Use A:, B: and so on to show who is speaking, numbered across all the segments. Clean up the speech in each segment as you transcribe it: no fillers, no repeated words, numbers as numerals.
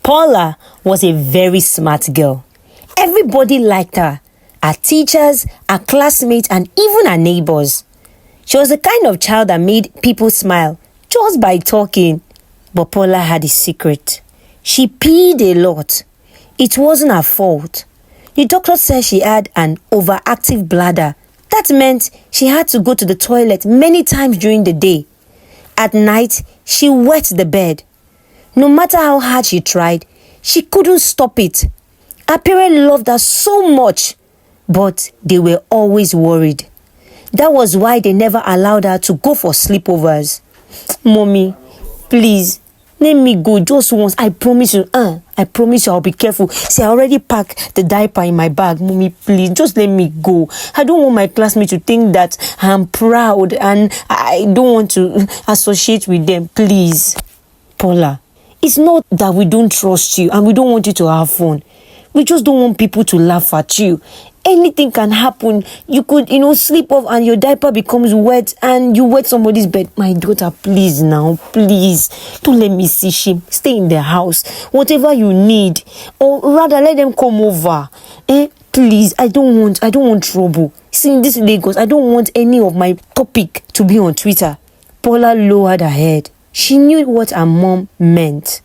A: Paula was a very smart girl. Everybody liked her. Her teachers, her classmates, and even her neighbors. She was the kind of child that made people smile just by talking. But Paula had a secret. She peed a lot. It wasn't her fault. The doctor said she had an overactive bladder. That meant she had to go to the toilet many times during the day. At night, she wet the bed. No matter how hard she tried, she couldn't stop it. Her parents loved her so much, but they were always worried. That was why they never allowed her to go for sleepovers. Mommy, please, let me go just once. I promise you. I promise you I'll be careful. See, I already packed the diaper in my bag. Mommy, please, just let me go. I don't want my classmates to think that I'm proud and I don't want to associate with them. Please. Paula, it's not that we don't trust you and we don't want you to have fun. We just don't want people to laugh at you. Anything can happen. You could, sleep off and your diaper becomes wet and you wet somebody's bed. My daughter, please now, please. Don't let me see shame. Stay in the house. Whatever you need. Or rather, let them come over. Please, I don't want trouble. See, in this Lagos, I don't want any of my topic to be on Twitter. Paula lowered her head. She knew what her mom meant.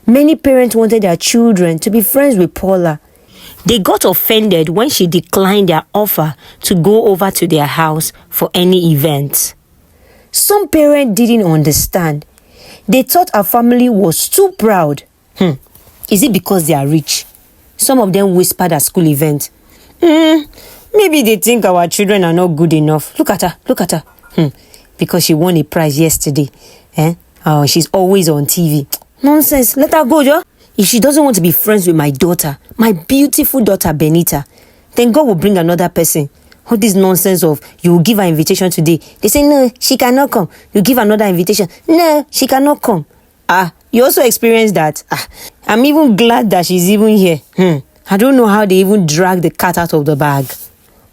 A: Many parents wanted their children to be friends with Paula. They got offended when she declined their offer to go over to their house for any event. Some parents didn't understand. They thought her family was too proud. Is it because they are rich? Some of them whispered at school event. Maybe they think our children are not good enough. Look at her. Because she won a prize yesterday. She's always on TV. Nonsense. Let her go, Joe. If she doesn't want to be friends with my daughter, my beautiful daughter Benita, then God will bring another person. All this nonsense of you will give her invitation today. They say, no, she cannot come. You give another invitation. No, she cannot come. You also experienced that. I'm even glad that she's even here. I don't know how they even dragged the cat out of the bag.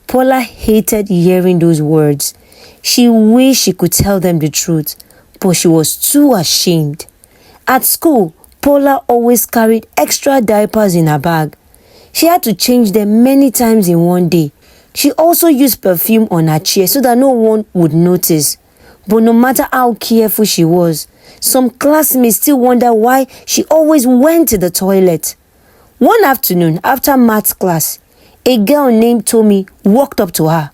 A: Paula hated hearing those words. She wished she could tell them the truth, but she was too ashamed. At school, Paula always carried extra diapers in her bag. She had to change them many times in one day. She also used perfume on her chair so that no one would notice. But no matter how careful she was, some classmates still wonder why she always went to the toilet. One afternoon, after maths class, a girl named Tommy walked up to her.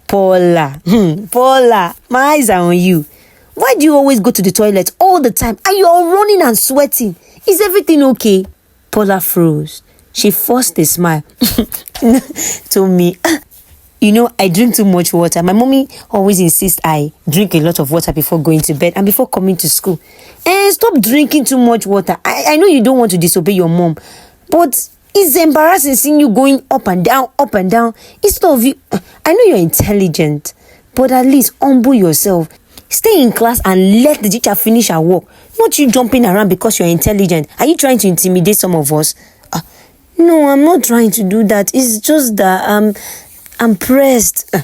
A: Paula, my eyes are on you. Why do you always go to the toilet all the time and you're running and sweating? Is everything okay? Paula froze. She forced a smile. Tommy, I drink too much water. My mommy always insists I drink a lot of water before going to bed and before coming to school. Stop drinking too much water. I know you don't want to disobey your mom, but it's embarrassing seeing you going up and down. Instead of you, I know you're intelligent, but at least humble yourself. Stay in class and let the teacher finish her work. Not you jumping around because you're intelligent. Are you trying to intimidate some of us? No, I'm not trying to do that. It's just that I'm pressed.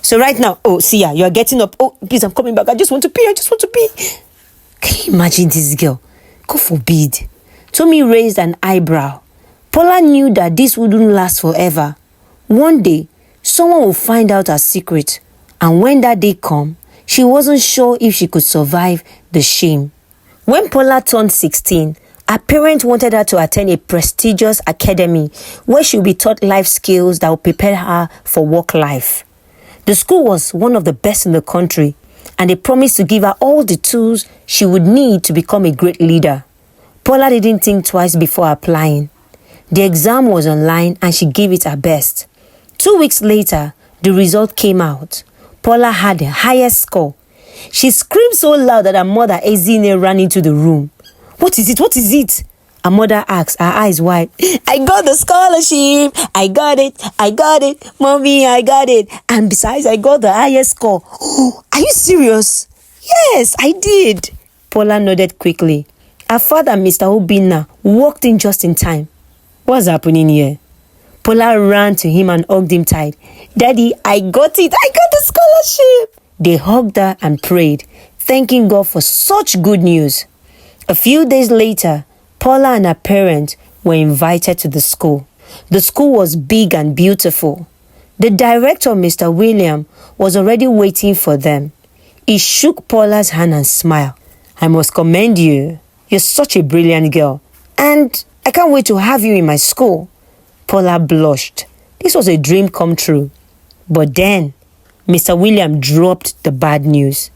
A: So right now, you're getting up. Please, I'm coming back. I just want to pee. Can you imagine this girl? God forbid. Tommy raised an eyebrow. Paula knew that this wouldn't last forever. One day, someone will find out her secret. And when that day comes, she wasn't sure if she could survive the shame. When Paula turned 16, her parents wanted her to attend a prestigious academy where she would be taught life skills that would prepare her for work life. The school was one of the best in the country, and they promised to give her all the tools she would need to become a great leader. Paula didn't think twice before applying. The exam was online and she gave it her best. 2 weeks later, the result came out. Paula had the highest score. She screamed so loud that her mother, Ezine, ran into the room. What is it? Her mother asked, her eyes wide. I got the scholarship. I got it. Mommy, I got it. And besides, I got the highest score. Are you serious? Yes, I did. Paula nodded quickly. Her father, Mr. Obina, walked in just in time. What's happening here? Paula ran to him and hugged him tight. Daddy, I got it. I got the scholarship. They hugged her and prayed, thanking God for such good news. A few days later, Paula and her parents were invited to the school. The school was big and beautiful. The director, Mr. William, was already waiting for them. He shook Paula's hand and smiled. I must commend you. You're such a brilliant girl. And I can't wait to have you in my school. Paula blushed. This was a dream come true. But then, Mr. William dropped the bad news.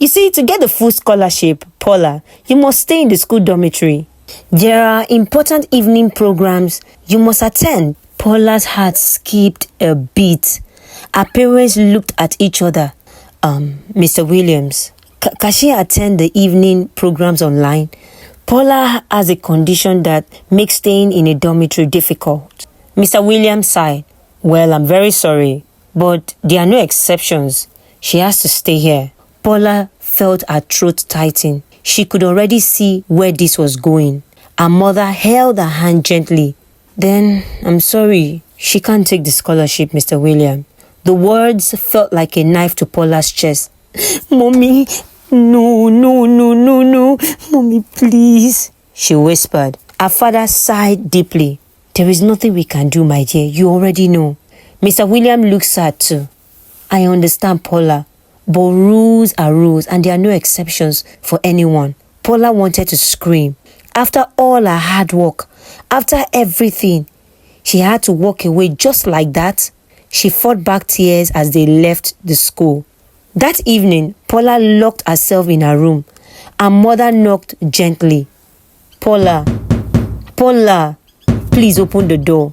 A: You see, to get the full scholarship, Paula, you must stay in the school dormitory. There are important evening programs you must attend. Paula's heart skipped a beat. Her parents looked at each other. Mr. Williams, can she attend the evening programs online? Paula has a condition that makes staying in a dormitory difficult. Mr. Williams sighed. Well, I'm very sorry, but there are no exceptions. She has to stay here. Paula felt her throat tighten. She could already see where this was going. Her mother held her hand gently. Then, I'm sorry, she can't take the scholarship, Mr. William. The words felt like a knife to Paula's chest. Mommy, no. Mommy, please, she whispered. Her father sighed deeply. There is nothing we can do, my dear. You already know. Mr. William looked sad too. I understand, Paula, but rules are rules and there are no exceptions for anyone. Paula wanted to scream. After all her hard work, after everything, she had to walk away just like that. She fought back tears as they left the school. That evening, Paula locked herself in her room. Her mother knocked gently. Paula, please open the door.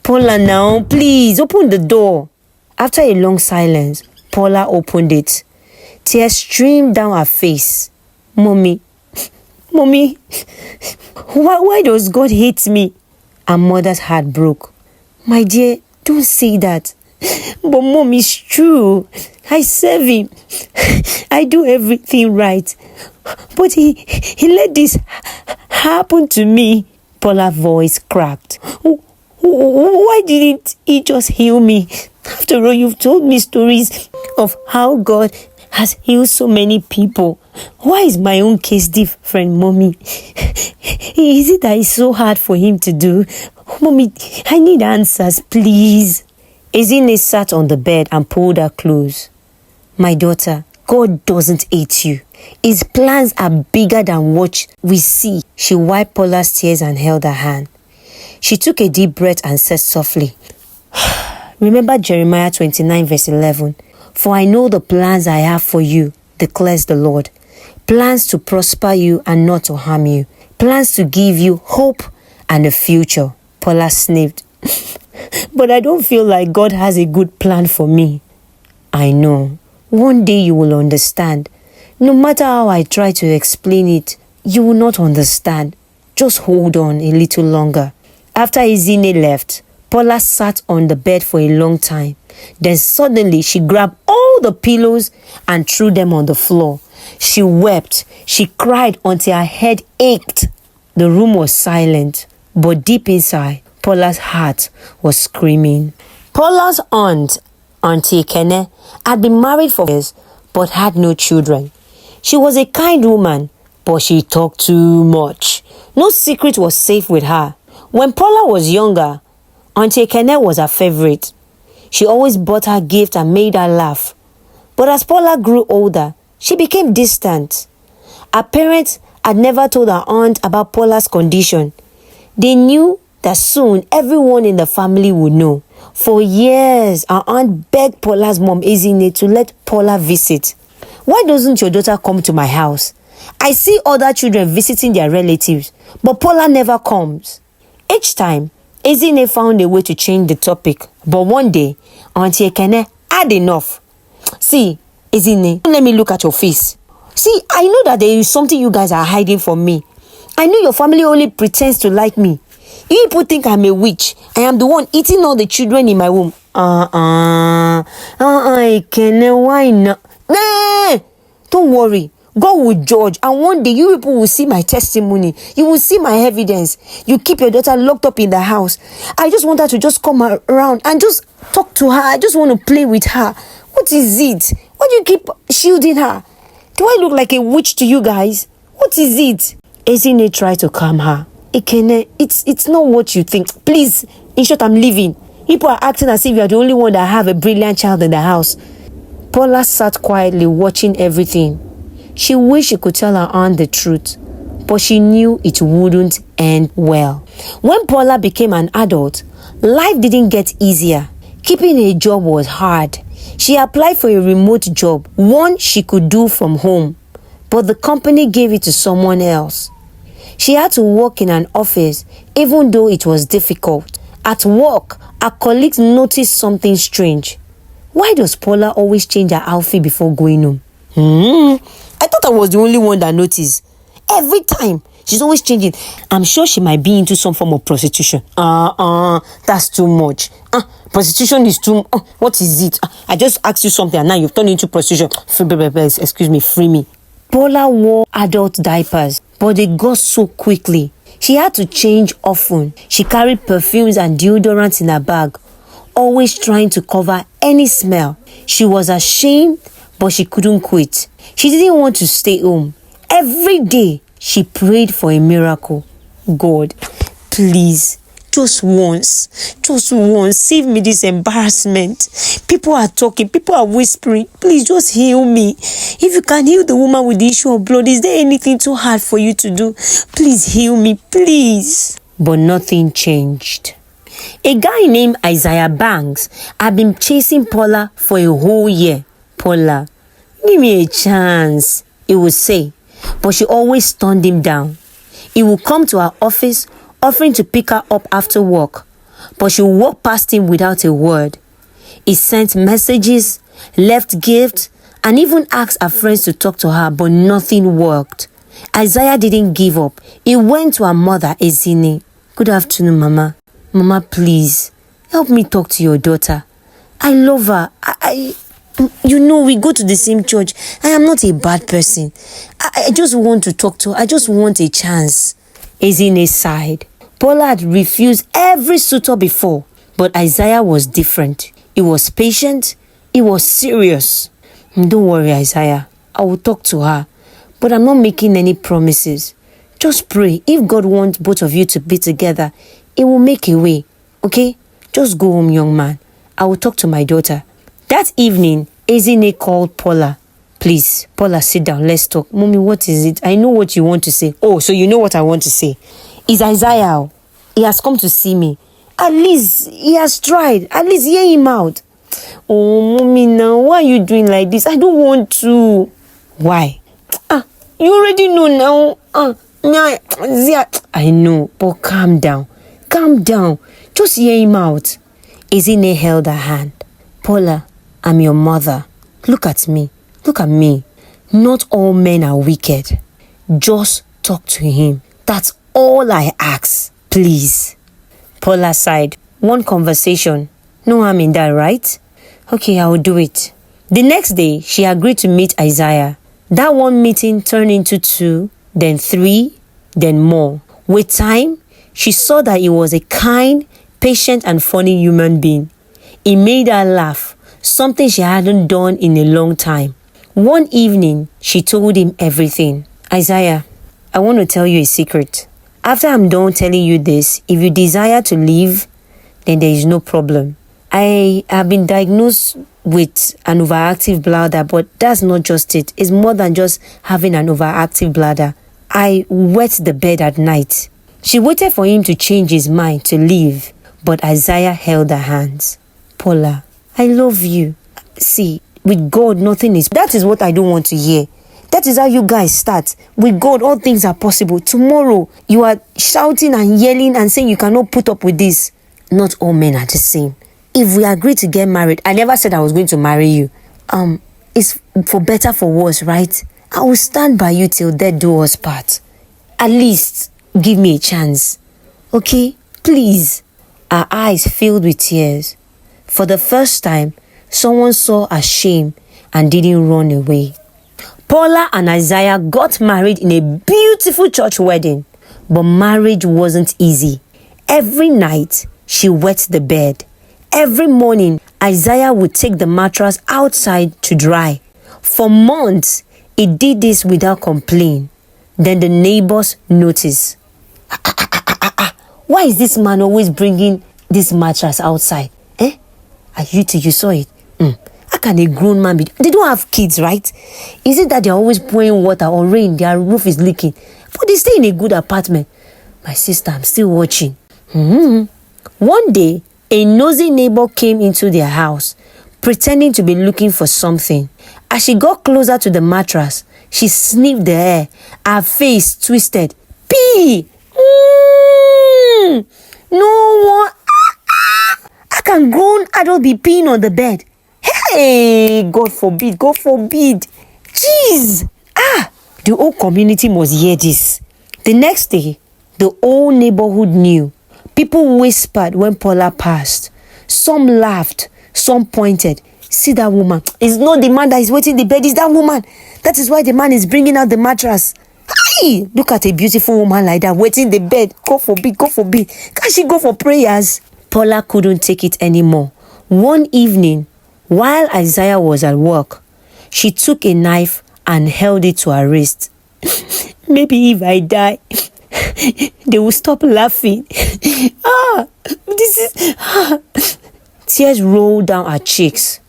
A: Paula now, please open the door. After a long silence, Paula opened it. Tears streamed down her face. Mommy, why does God hate me? Her mother's heart broke. My dear, don't say that. But Mom, it's true. I serve him. I do everything right. But he let this happen to me. Paula's voice cracked. Why didn't he just heal me? After all, you've told me stories of how God has healed so many people. Why is my own case different, Mommy? Is it that it's so hard for him to do? Mommy, I need answers, please. Ezine sat on the bed and pulled her close. My daughter, God doesn't hate you. His plans are bigger than what we see. She wiped Paula's tears and held her hand. She took a deep breath and said softly, remember Jeremiah 29 verse 11. For I know the plans I have for you, declares the Lord. Plans to prosper you and not to harm you. Plans to give you hope and a future. Paula sniffed. But I don't feel like God has a good plan for me. I know. One day you will understand. No matter how I try to explain it, you will not understand. Just hold on a little longer. After Ezine left, Paula sat on the bed for a long time. Then suddenly she grabbed all the pillows and threw them on the floor. She wept. She cried until her head ached. The room was silent, but deep inside, Paula's heart was screaming. Paula's aunt, Auntie Kene, had been married for years but had no children. She was a kind woman, but she talked too much. No secret was safe with her. When Paula was younger, Auntie Kene was her favorite. She always bought her gifts and made her laugh. But as Paula grew older, she became distant. Her parents had never told her aunt about Paula's condition. They knew that soon everyone in the family would know. For years, our aunt begged Paula's mom, Ezine, to let Paula visit. Why doesn't your daughter come to my house? I see other children visiting their relatives, but Paula never comes. Each time, Ezine found a way to change the topic. But one day, Auntie Ekene had enough. See, Ezine, don't let me look at your face. See, I know that there is something you guys are hiding from me. I know your family only pretends to like me. You people think I'm a witch. I am the one eating all the children in my womb. Ekene, why not? Nah! Don't worry. God will judge, and one day you people will see my testimony. You will see my evidence. You keep your daughter locked up in the house. I just want her to just come around and just talk to her. I just want to play with her. What is it? Why do you keep shielding her? Do I look like a witch to you guys? What is it? Ezine tried to calm her. Ekene, it's not what you think. Please, in short, I'm leaving. People are acting as if you're the only one that have a brilliant child in the house. Paula sat quietly watching everything. She wished she could tell her aunt the truth, but she knew it wouldn't end well. When Paula became an adult, life didn't get easier. Keeping a job was hard. She applied for a remote job, one she could do from home, but the company gave it to someone else. She had to work in an office, even though it was difficult. At work, her colleagues noticed something strange. Why does Paula always change her outfit before going home? I thought I was the only one that noticed. Every time, she's always changing. I'm sure she might be into some form of prostitution. That's too much. Prostitution is too... what is it? I just asked you something and now you've turned into prostitution. Excuse me, free me. Paula wore adult diapers, but they got so quickly. She had to change often. She carried perfumes and deodorants in her bag, always trying to cover any smell. She was ashamed, but she couldn't quit. She didn't want to stay home. Every day, she prayed for a miracle. God, please, just once, save me this embarrassment. People are talking, people are whispering. Please just heal me. If you can heal the woman with the issue of blood, is there anything too hard for you to do? Please heal me, please. But nothing changed. A guy named Isaiah Banks had been chasing Paula for a whole year. Paula, give me a chance, he would say, but she always turned him down. He would come to her office, offering to pick her up after work, but she would walk past him without a word. He sent messages, left gifts, and even asked her friends to talk to her, but nothing worked. Isaiah didn't give up. He went to her mother, Ezine. Good afternoon, Mama. Mama, please, help me talk to your daughter. I love her. We go to the same church. I am not a bad person. I just want to talk to her. I just want a chance. Ezine sighed. Paula had refused every suitor before, but Isaiah was different. He was patient. He was serious. Don't worry, Isaiah. I will talk to her, but I'm not making any promises. Just pray. If God wants both of you to be together, He will make a way. Okay? Just go home, young man. I will talk to my daughter. That evening, Ezine called Paula. Please, Paula, sit down. Let's talk. Mommy, what is it? I know what you want to say. Oh, so you know what I want to say. It's Isaiah. He has come to see me. At least he has tried. At least hear him out. Oh, Mommy, now, why are you doing like this? I don't want to. Why? You already know now. I know, but calm down. Calm down. Just hear him out. Ezine held her hand. Paula, I'm your mother. Look at me. Look at me. Not all men are wicked. Just talk to him. That's all I ask. Please. Paula sighed. One conversation. No harm in that, right? Okay, I will do it. The next day, she agreed to meet Isaiah. That one meeting turned into 2, then 3, then more. With time, she saw that he was a kind, patient, and funny human being. He made her laugh, something she hadn't done in a long time. One evening, she told him everything. Isaiah, I want to tell you a secret. After I'm done telling you this, if you desire to leave, then there is no problem. I have been diagnosed with an overactive bladder, but that's not just it. It's more than just having an overactive bladder. I wet the bed at night. She waited for him to change his mind to leave, but Isaiah held her hands. Paula, I love you. See, with God, nothing is... That is what I don't want to hear. That is how you guys start. With God, all things are possible. Tomorrow, you are shouting and yelling and saying you cannot put up with this. Not all men are the same. If we agree to get married, I never said I was going to marry you. It's for better, for worse, right? I will stand by you till death do us part. At least, give me a chance. Okay? Please. Her eyes filled with tears. For the first time, someone saw her shame and didn't run away. Paula and Isaiah got married in a beautiful church wedding. But marriage wasn't easy. Every night, she wet the bed. Every morning, Isaiah would take the mattress outside to dry. For months, he did this without complaint. Then the neighbors notice. Why is this man always bringing this mattress outside? You saw it? How can a grown man be? They don't have kids, right? Is it that they're always pouring water or rain, their roof is leaking? But they stay in a good apartment. My sister, I'm still watching. One day, a nosy neighbor came into their house, pretending to be looking for something. As she got closer to the mattress, she sniffed the air, her face twisted. Pee! No one. How can grown adult be peeing on the bed? Hey, God forbid, God forbid. Jeez. The whole community must hear this. The next day, the whole neighborhood knew. People whispered when Paula passed. Some laughed, some pointed. See that woman? It's not the man that is waiting in the bed, it's that woman. That is why the man is bringing out the mattress. Hey, look at a beautiful woman like that waiting in the bed. God forbid, God forbid. Can't she go for prayers? Paula couldn't take it anymore. One evening, while Isaiah was at work, she took a knife and held it to her wrist. Maybe if I die, they will stop laughing. Tears rolled down her cheeks.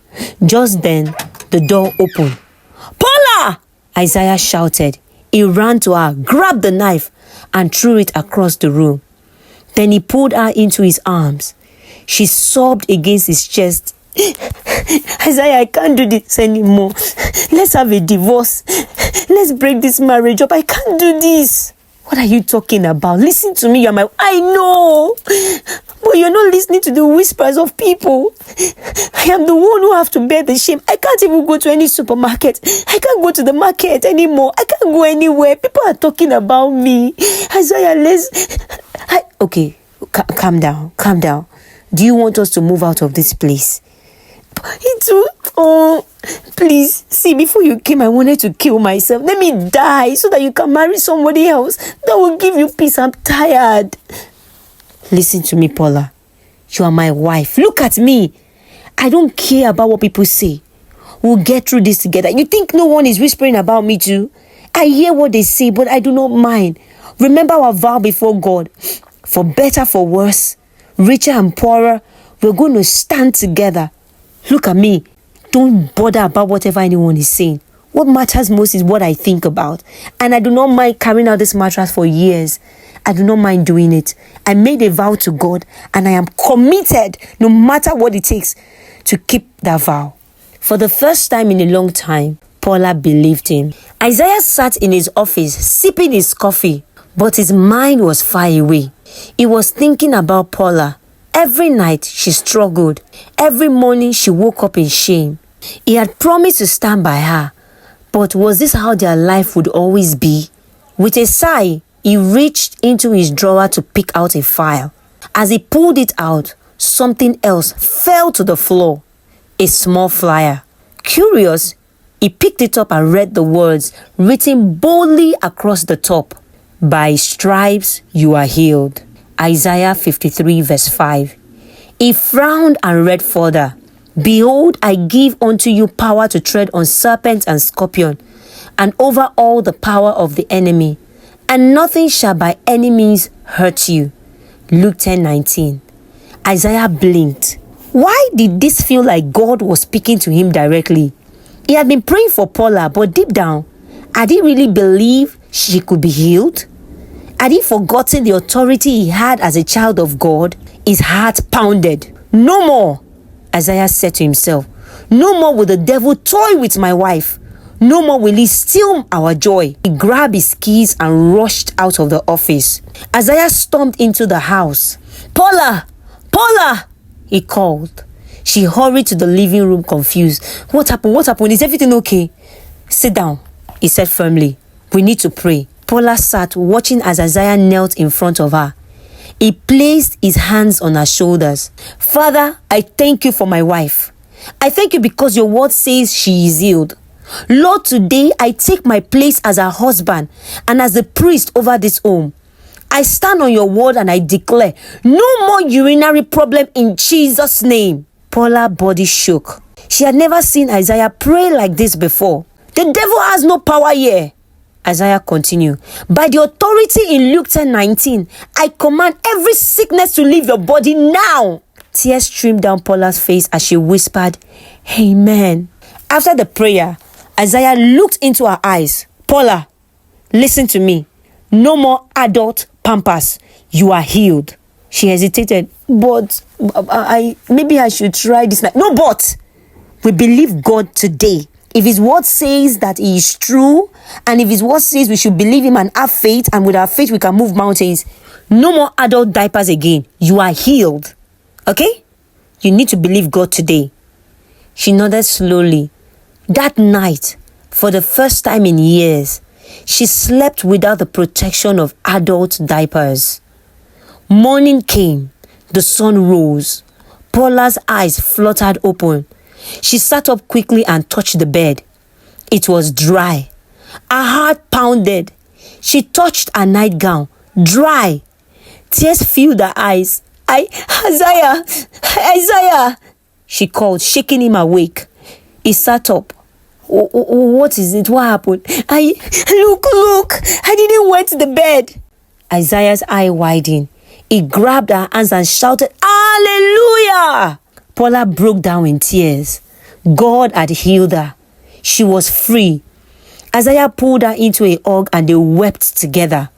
A: Just then, the door opened. Paula! Isaiah shouted. He ran to her, grabbed the knife, and threw it across the room. Then he pulled her into his arms. She sobbed against his chest. Isaiah, I can't do this anymore. Let's have a divorce. Let's break this marriage up. I can't do this. What are you talking about? Listen to me. I know. But you're not listening to the whispers of people. I am the one who have to bear the shame. I can't even go to any supermarket. I can't go to the market anymore. I can't go anywhere. People are talking about me. Isaiah, Okay, calm down. Calm down. Do you want us to move out of this place? Please, see, before you came, I wanted to kill myself. Let me die so that you can marry somebody else. That will give you peace. I'm tired. Listen to me, Paula. You are my wife. Look at me. I don't care about what people say. We'll get through this together. You think no one is whispering about me too? I hear what they say, but I do not mind. Remember our vow before God. For better, for worse, richer and poorer, we're going to stand together. Look at me. Don't bother about whatever anyone is saying. What matters most is what I think about. And I do not mind carrying out this mattress for years. I do not mind doing it. I made a vow to God and I am committed, no matter what it takes, to keep that vow. For the first time in a long time, Paula believed him. Isaiah sat in his office sipping his coffee, but his mind was far away. He was thinking about Paula. Every night she struggled. Every morning she woke up in shame. He had promised to stand by her. But was this how their life would always be? With a sigh, he reached into his drawer to pick out a file. As he pulled it out, something else fell to the floor. A small flyer. Curious, he picked it up and read the words written boldly across the top. By stripes you are healed. Isaiah 53 verse 5. He frowned and read further. Behold, I give unto you power to tread on serpents and scorpions, and over all the power of the enemy, and nothing shall by any means hurt you. Luke 10:19. Isaiah blinked. Why did this feel like God was speaking to him directly? He had been praying for Paula, but deep down, had he really believed she could be healed? Had he forgotten the authority he had as a child of God? His heart pounded. No more, Isaiah said to himself. No more will the devil toy with my wife. No more will he steal our joy. He grabbed his keys and rushed out of the office. Isaiah stormed into the house. Paula! Paula! He called. She hurried to the living room confused. What happened? What happened? Is everything okay? Sit down, he said firmly. We need to pray. Paula sat watching as Isaiah knelt in front of her. He placed his hands on her shoulders. Father, I thank you for my wife. I thank you because your word says she is healed. Lord, today I take my place as her husband and as the priest over this home. I stand on your word and I declare no more urinary problem in Jesus' name. Paula's body shook. She had never seen Isaiah pray like this before. The devil has no power here. Isaiah continued, by the authority in Luke 10:19, I command every sickness to leave your body now. Tears streamed down Paula's face as she whispered, Amen. After the prayer, Isaiah looked into her eyes. Paula, listen to me. No more adult pampers. You are healed. She hesitated. But maybe I should try this night. No, but we believe God today. If his word says that he is true, and if his word says we should believe him and have faith, and with our faith we can move mountains, no more adult diapers again. You are healed. Okay? You need to believe God today. She nodded slowly. That night, for the first time in years, she slept without the protection of adult diapers. Morning came. The sun rose. Paula's eyes fluttered open. She sat up quickly and touched the bed. It was dry. Her heart pounded. She touched her nightgown. Dry. Tears filled her eyes. Isaiah! She called, shaking him awake. He sat up. What is it? What happened? Look! I didn't wet the bed. Isaiah's eye widened. He grabbed her hands and shouted, Hallelujah! Paula broke down in tears. God had healed her. She was free. Isaiah pulled her into a hug and they wept together.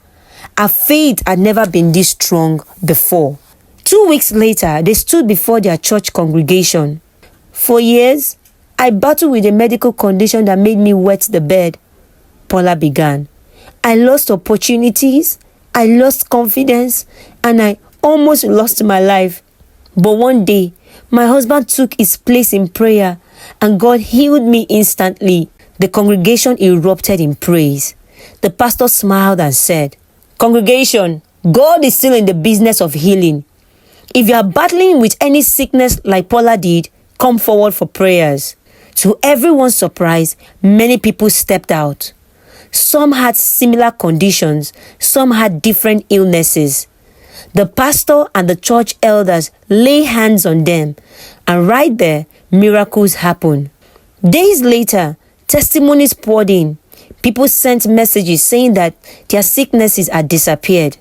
A: Her faith had never been this strong before. 2 weeks later, they stood before their church congregation. For years, I battled with a medical condition that made me wet the bed. Paula began. I lost opportunities, I lost confidence, and I almost lost my life. But one day, my husband took his place in prayer and God healed me instantly. The congregation erupted in praise. The pastor smiled and said, Congregation, God is still in the business of healing. If you are battling with any sickness like Paula did, come forward for prayers. To everyone's surprise, many people stepped out. Some had similar conditions, some had different illnesses. The pastor and the church elders lay hands on them, and right there, miracles happened. Days later, testimonies poured in. People sent messages saying that their sicknesses had disappeared.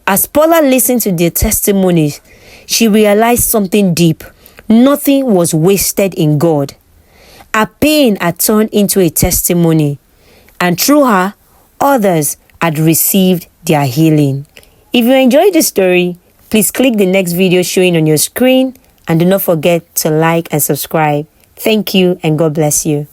A: As Paula listened to their testimonies, she realized something deep. Nothing was wasted in God. Her pain had turned into a testimony, and through her, others had received their healing. If you enjoyed this story, please click the next video showing on your screen and do not forget to like and subscribe. Thank you and God bless you.